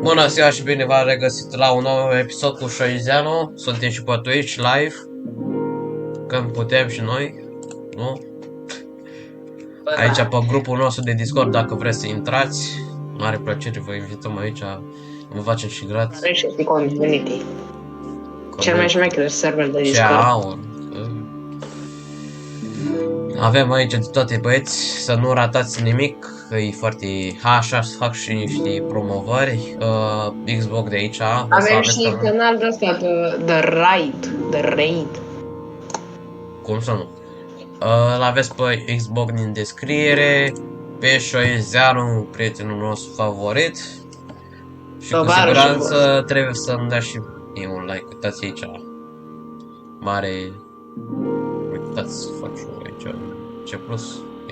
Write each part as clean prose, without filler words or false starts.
Bună ziua și bine v-am regăsit la un nou episod cu Șoizeanu. Suntem și pe Twitch live. Când putem și noi, nu? Aici pe grupul nostru de Discord, dacă vreți să intrați. Mare plăcere, vă invităm aici. Vă facem și gratis. Rești Community. Cel mai șmecher server de Discord. Ce aur. Avem aici de toate băieți, să nu ratați nimic, că e foarte... Așa fac și niște promovări, Xbox de aici. Avem și canal de ăsta, The Raid. Cum să nu? Îl aveți pe Xbox din descriere, pe Șoizeanu, prietenul nostru favorit. Și cu siguranță trebuie să-mi dați și mie un like, uitați aici. Mare... Uitați să fac și eu aici. C+,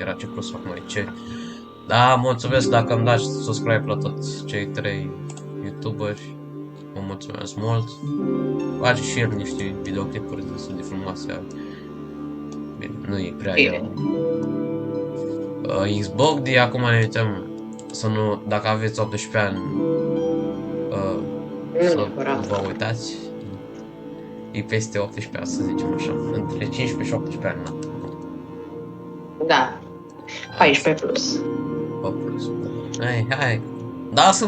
era C+, acum e C. Da, mulțumesc dacă îmi dați subscribe la toți cei 3 youtuberi. Vă mulțumesc mult. Face și el niște videoclipuri destul de frumoase. Bine, nu e prea el. Xbox, de acum ne uităm să nu, dacă aveți 18 ani, să vă uitați. E peste 18 ani, să zicem așa, între 15 și 18 ani. Da, 14 plus. Hai. Da, să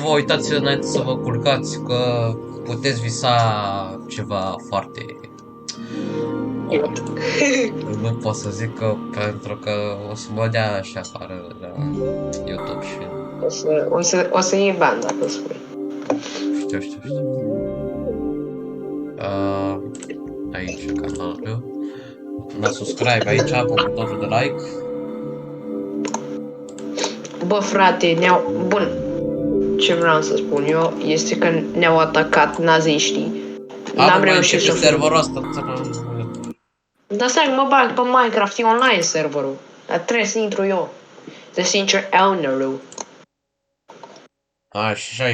vă uitați înainte să vă culcați, că puteți visa ceva foarte... Nu pot să zic că, pentru că o să mă dea așa afară la YouTube și... O să iei bani dacă spui. Știu. Aici canalul meu. Da, subscribe aici, pe butonul de like. Bă, frate, Bun, ce vreau să spun eu este că ne-au atacat naziștii. N-am reușit să... serverul ăsta. Dar stai că mă bag pe Minecraft, e online serverul. Dar trebuie să intru eu. Trebuie să intru owner-ul. Hai, și 64%,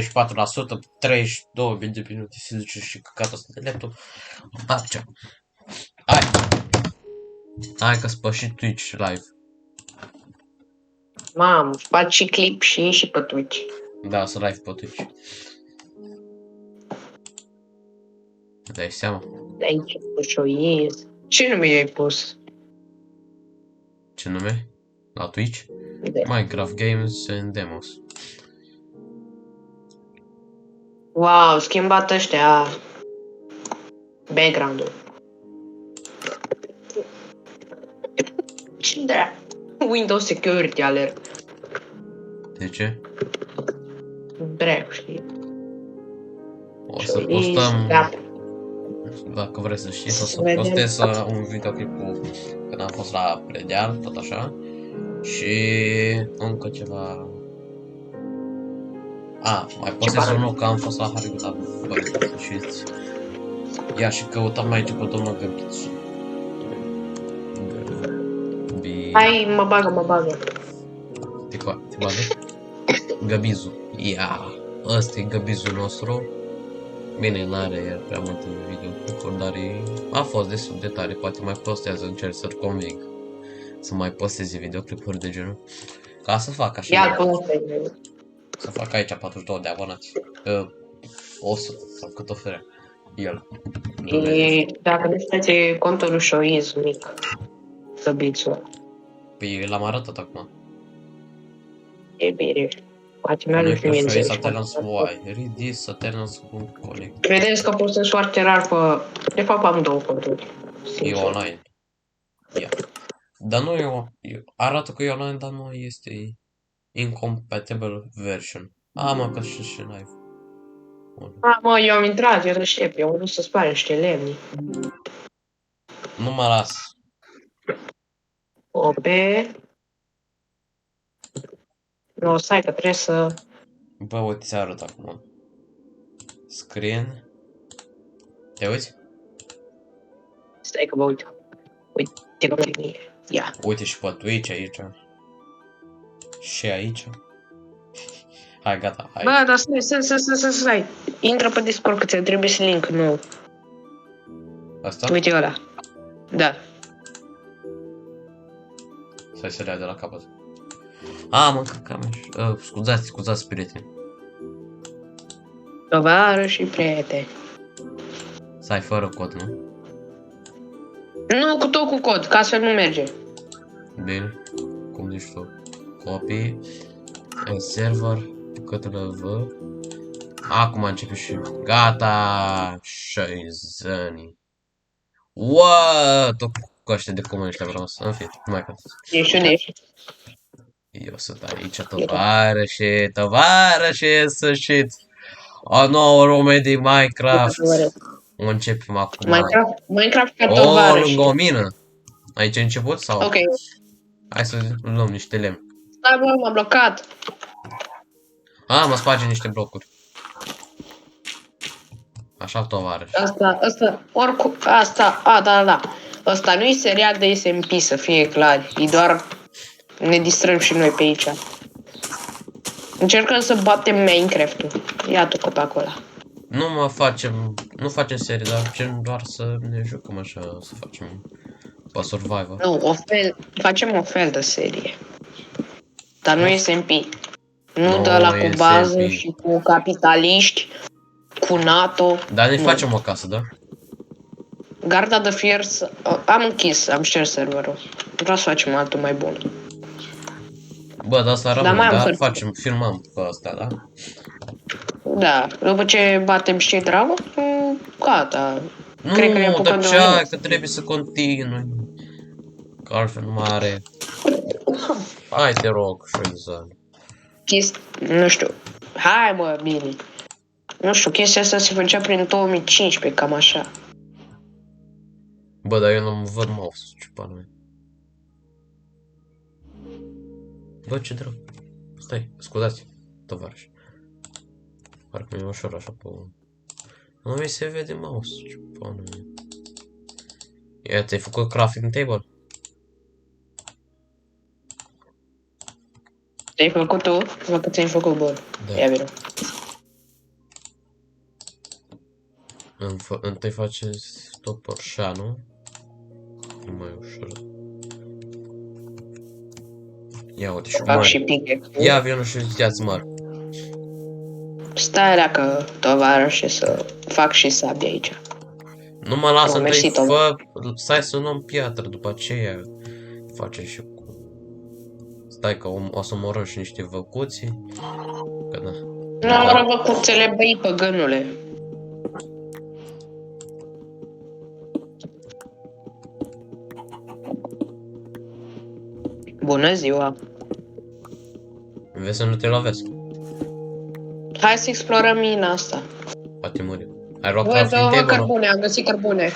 32 de minute se duce și căcatul ăsta de laptop. Hai că spăși Twitch live. Mamă, faci și clip și pe Twitch. Da, să live pe Twitch. Dai seama? De aici pus o ies. Ce nume i-ai pus? Ce nume? La Twitch? De. Minecraft Games and Demos. Wow, schimbat ăștia background-ul. Ce da? Windows Security Alert. De ce? Break, știi? O să postăm... Da. Dacă vreți să știți, o să postez un videoclip cu când am fost la Predeal, tot așa. Și încă ceva... mai postez unul că am fost la Harry Potter, știți. Ia și căutăm aici pe domnul Găbițu. Hai, mă bagă. Te bagă? Găbizu. Ia, ăsta e Găbizul nostru. Bine, n-are prea multe videoclipuri, dar a fost destul de tare. Poate mai postează, încerc să-l conving să mai posteze videoclipuri de genul. Ca să fac așa. Să fac aici 42 de abonați. 100 sau cât oferă el. Dacă nu știți contul lui Șoiz mic. Găbițul. Păi l-am arătat acum. E bine. Poate mi-a lui mie înțeles. Connect. Vedeți că postez foarte rar pe... De fapt am 2 conturi. E online. Ia. Dar nu e... Arată că e online, dar nu este incompatible version. Mă, că și live. Mă, eu am intrat, eu aștept, eu am vrut să spare niște lemni. Nu mă las. Ope. Nu, stai că trebuie să... Bă, uite, ți arăt acum. Screen. Te uiți? Stai că vă uit. Uite că mă ia. Uite și pe Twitch aici. Și aici. Hai, gata, hai. Bă, dar stai. Intră pe Discord că ți-a trebuie să link nou. Asta? Uite ăla. Da. Stai să le ia de la capăt. Mă, căcam. Scuzați, prieteni. Tovarăși și prieteni. Să ai fără cod, nu? Nu, cu tot cu cod, ca să nu merge. Bine. Cum zici tu? Copy. În server. Către V. Acum începe și... Gata! Șăizănii. What? Tot cu ăștia de comuni ăștia vreau să... În fine, nu mai contează. Ieși. Eu sunt aici, tovarășe, în sfârșit. O nouă lume din Minecraft. O începem acum. Minecraft ca O, tovarăși. lângă o mină. Aici a început sau? Ok. Hai să luăm niște lemn. Stai, bă, m-a blocat. Mă sparge niște blocuri. Așa, tovarăș. Da. Asta nu-i serial de SMP, să fie clar. E doar... Ne distrăm și noi pe aici. Încercăm să batem Minecraft-ul. Ia tu copacul ăla. Nu facem serie, dar gen doar să ne jucăm așa, să facem pe survival. Nu, facem o fel de serie. Dar nu SMP. Nu de la cu bază SMP. și cu capitaliști, cu NATO. Dar ne Nu. facem o casă, da? Garda de fier, am închis, am șters serverul. Vreau să facem altul mai bun. Bă, dar asta Dar rămâne, mai am dar hârtie. filmăm pe asta, da? Da, după ce batem și Dragon, gata. Cred că ne Nu, apucăm de tăcea, mai că trebuie să continui. Că altfel nu mai are. Hai, te rog, Șoizan. Nu știu. Hai, mă, bine. Nu știu, chestia asta se făcea prin 2015, cam așa. Bă, dar eu nu văd mouse, ce pana mea. Bă, ce drag. Stai, scuzați, tovarăș. Parcă mi-e ușor așa pe... Nu mi se vede mouse, ce pana mea. Ia, ți-ai făcut crafting table? Ți-ai făcut tu? Văd că ți-ai făcut bun. Da. Ia vină. Întâi faceți tot porșanul. E mai ușor. Ia uite și Fac și mare. pickaxe. Ia vină și ia-ți mare. Stai dacă tovarășe să fac și sabie aici. Nu mă lasă mersi, întâi, Tom. stai să luăm piatră, după aceea facem și cu... Stai că o să omorăm și niște văcuții. Că da. Nu am răvăcuțele, băi, păgânule. Bună ziua! Vezi să nu te lovesc. Hai să explorăm mina asta. Poate murim. Ai luat Bă, crafting dă-mă table-ul? cărbune, am găsit cărbune.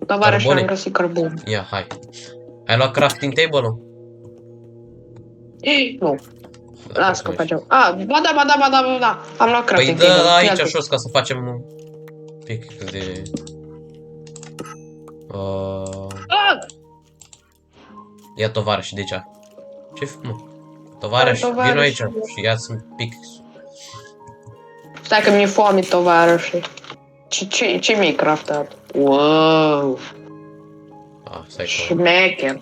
Tovarășe, Cărbune? am găsit cărbune. Ia, hai. Ai luat crafting table-ul? Nu, Da, las că poți să facem. Ba da. Am luat Păi crafting dă table. aici Ia-l tu. jos ca să facem un pic de... Ia tovarăș de aici. Ce mă? Tovarăș, Tovarăș. vino aici și ia-ți un pic. Stai că mi-e foame, tovarășe. Ce mi-ai craftat? Wow, Stai că... șmecher.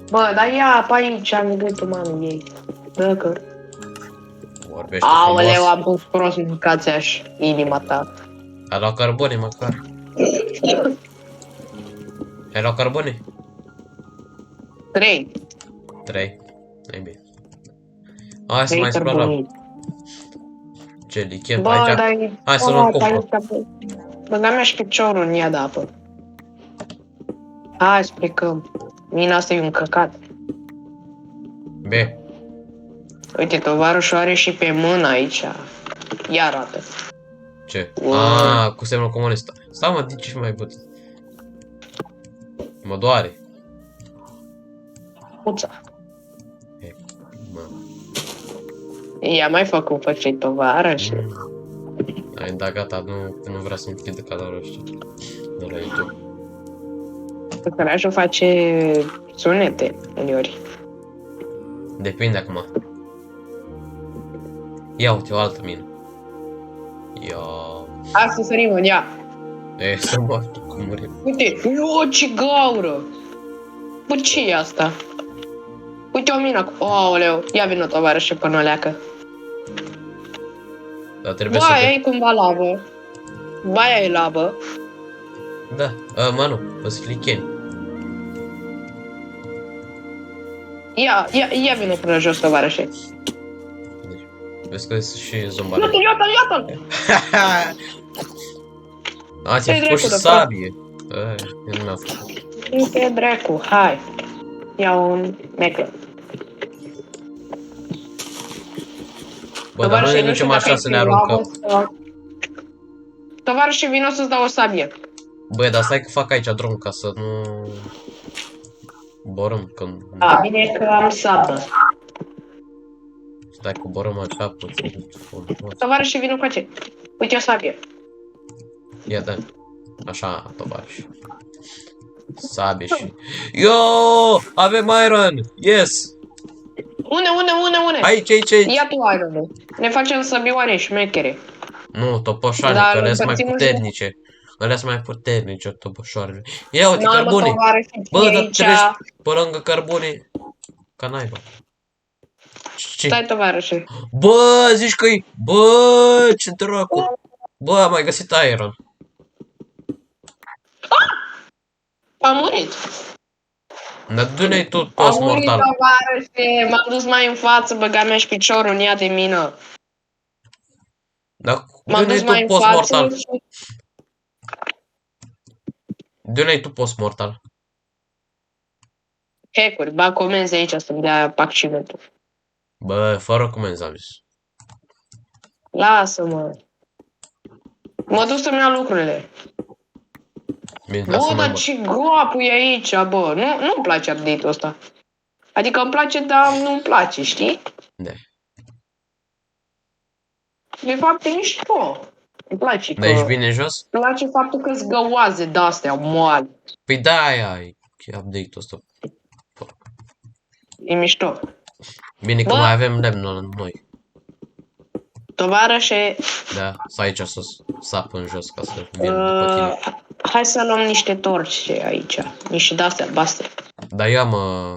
Bă, dar ia pe aici, am gândit mamei ei. Dă-că. Vorbește Aoleu, frumos. am pus prost mâncați-aș inima ta. Ai luat cărbune măcar. Ai luat cărbune? 3. 3. E bine. Hai să mai explorăm. Ce lichem pe Bă, aici? dar Hai să luăm cupă. Băga mea și piciorul în ea de apă. Hai să plecăm. Mina asta e un căcat. B. Uite, tovarășul are și pe mână aici. Ia arată. Ce? Wow. Cu semnul comunist. Stai mă, dici mai puțin. Mă doare. Uța. Mă. Ia mai făcut pe cei tovarăși. Ai, da, gata, nu vrea să-mi închidă canalul ăsta de la YouTube. Căcărașul face sunete uneori. Depinde acum. Ia uite o altă mină. Ia... Hai să sărim în ea. E, să mă, cum murim. Uite, ce gaură! Bă, ce e asta? Bă, Uite o mină. Aoleu, ia vină tovarășe până leacă. Dar trebuie să... Baia e cumva lavă. Baia e lavă. Da, mă nu, îți licheni. Ia vină până jos, tovarășe. Vezi că sunt și zombare. Iată-l! A, ți-ai Dă-i făcut și dracu de sabie. Eu nu mi-am făcut. Uite dracu, hai. Ia un meclă. Bă, dar noi ne ducem așa să ne aruncăm. Tovarășe, vino să-ți dau o sabie. Băi, dar stai că fac aici drum ca să nu... Borâm când... A, bine că am sabă. Stai cu borâm așa puțin. Tovarășe, vino cu ce? Uite o sabie. Ia, da. Așa, tovarăș. Sabie și... Yo! Avem iron! Yes! Une. Aici. Ia tu iron-ul. Ne facem sabioane șmechere. Nu, topoșoare, Dar că alea sunt mai împărțim puternice. Alea sunt mai puternice, topoșoarele. Ia uite, N-am cărbune! tovarășe, Bă, dar aici. trebuie pe lângă cărbune. Ca naiba. Ce? Stai, tovarășe. Bă, zici că-i... Bă, ce dracu! Bă, am mai găsit iron. Am murit. Dar du-ne tu Am murit, post-mortal. tovarășe. M-am dus mai în față, băga mea și piciorul în ea de mină. Dar M-am du-ne dus mai tu în față post-mortal. și... Du-ne tu post-mortal. Hack-uri, bag comenzi aici să-mi dea accidentul. Bă, fără comenzi am zis. Lasă-mă. Mă duc să-mi iau lucrurile. Bine, dar Bă, să mai dar mă. ce groapă e aici, bă. Nu-mi place update-ul ăsta. Adică îmi place, dar nu-mi place, știi? Da. De fapt, e mișto. Îmi place Dar ești că... bine jos? Îmi place faptul că-s găoaze de-astea moale. Păi da, aia e update-ul ăsta. E mișto. Bine că Bă. mai avem lemnul noi. Tovarășe, Da, să aici să sap în jos ca să vin după tine. hai să luăm niște torci aici. Niște de-astea albastre. Dar ia mă...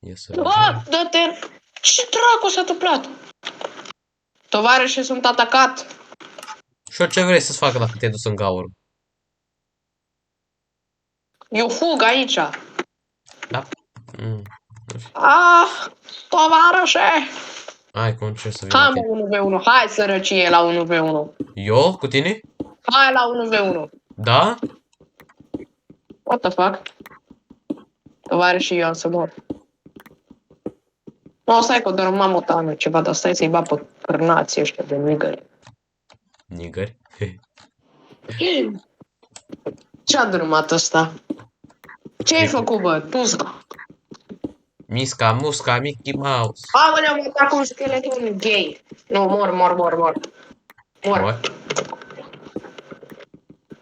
Ia să... Bă, dă-te! Ce dracu s-a întâmplat? Tovarășe, sunt atacat. Și ce vrei să-ți facă dacă te-ai dus în gaură? Eu fug aici. Da? Ah, tovarășe! Hai, cum ce să vin Hai la tine? mă 1v1, hai sărăcie la 1v1. Eu? Cu tine? Hai la 1v1. Da? What the fuck? Tovarășe, eu am să mor. Nu, stai că doar mamotanul ceva, dar stai să-i bat pe cârnații ăștia de nigări. Nigări? Ce-a dărâmat ăsta? Ce-ai făcut, bă? Tuzga. Misca, musca, Mickey Mouse. Aoleu, mă atacă un skeleton gay. Nu, mor. Mor.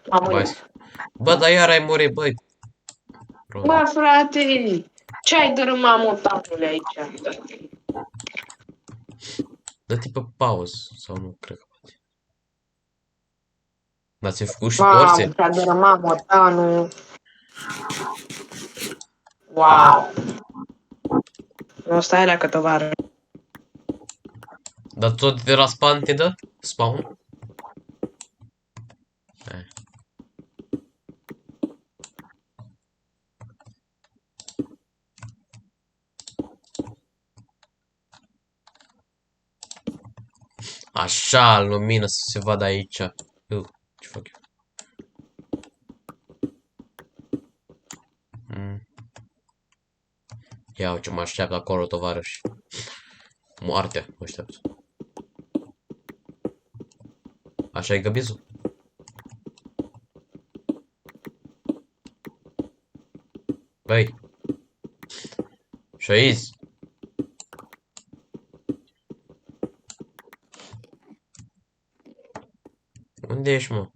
Am Băi. murit. Bă, dar iar ai murit, băi. Bă, frate, ce-ai dărâmat motanule aici? Dă-te pe pauză, sau nu, cred că poate. Dar ți-ai făcut și Mamă, porțe? ți-a dărâmat motanul. Wow. Nu stai la că tovară. Dar tot de la spawn te dă? Spawn? Hai. Așa, lumină să se vadă aici. Ce fac eu? Ia ce mă așteaptă acolo, tovarăși. Moartea, mă așteaptă. Așa e găbizul? Băi. Șoiz. Unde ești, mă?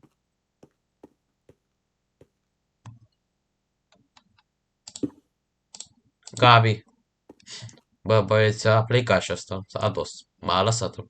Gabi. Bă, băieți, a plecat și asta. S-a dus. M-a lăsat-o.